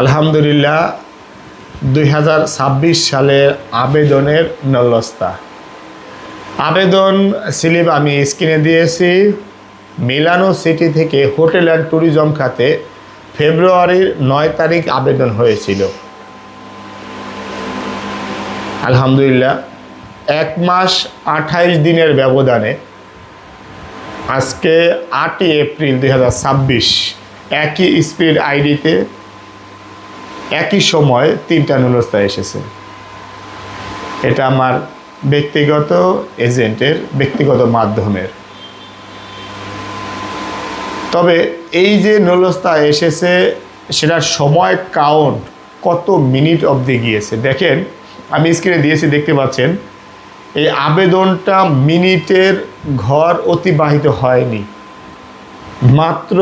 আলহামদুলিল্লাহ 2026 সালের আবেদনের নলস্তা আবেদন স্লিপ আমি স্ক্রিনে দিয়েছি। মিলানো সিটি থেকে হোটেল অ্যান্ড ট্যুরিজম খাতে ফেব্রুয়ারির 9 তারিখ আবেদন হয়েছিল। আলহামদুলিল্লাহ 1 মাস 28 দিনের ব্যবধানে আজকে 8 এপ্রিল 2026 একই স্পিড আইডিতে একই সময় 3টা নলস্তা এসেছে। এটা আমার ব্যক্তিগত এজেন্টের ব্যক্তিগত মাধ্যমের। তবে এই যে নলস্তা এসেছে সেটার সময় কাউন্ট কত মিনিট অবধি গিয়েছে দেখেন, আমি স্ক্রিনে দিয়েছি, দেখতে পাচ্ছেন। এই আবেদনটা মিনিটের ঘর অতিবাহিত হয়নি, মাত্র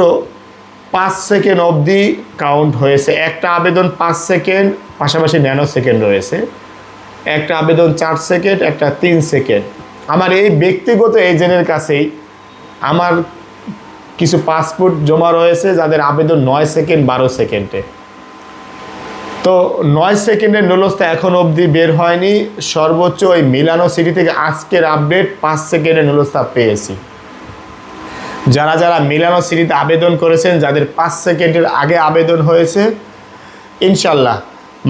5 সেকেন্ড অবধি কাউন্ট হয়েছে। একটা আবেদন 5 সেকেন্ড, পাশাপাশি ন্যানো সেকেন্ড রয়েছে। একটা আবেদন 4 সেকেন্ড, একটা 3 সেকেন্ড। আমার এই ব্যক্তিগত এজেন্টের কাছেই আমার কিছু পাসপোর্ট জমা রয়েছে যাদের আবেদন 9 সেকেন্ড 12 সেকেন্ডে। তো 9 সেকেন্ডের নলস্তা এখন অবধি বের হয়নি। সর্বোচ্চ ওই মিলানো সিটি থেকে আজকের আপডেট 5 সেকেন্ডের নলস্তা পেয়েছি। যারা যারা মিলানো সিটিতে আবেদন করেছেন, যাদের 5 সেকেন্ডের আগে আবেদন হয়েছে, ইনশাল্লাহ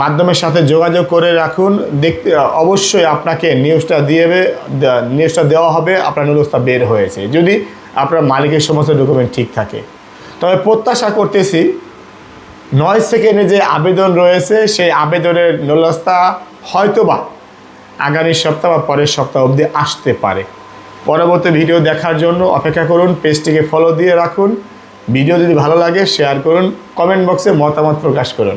মাধ্যমের সাথে যোগাযোগ করে রাখুন। দেখতে অবশ্যই আপনাকে নিউজটা দেওয়া হবে আপনার নলস্তা বের হয়েছে, যদি আপনার মালিকের সমস্ত ডকুমেন্ট ঠিক থাকে। তবে প্রত্যাশা করতেছি 9 সেকেন্ডে যে আবেদন রয়েছে সেই আবেদনের নলস্তা হয়তোবা আগামী সপ্তাহ বা পরের সপ্তাহ অবধি আসতে পারে। পরবর্তী ভিডিও দেখার জন্য অপেক্ষা করুন, পেজটিকে ফলো দিয়ে রাখুন। ভিডিও যদি ভালো লাগে শেয়ার করুন, কমেন্ট বক্সে মতামত প্রকাশ করুন।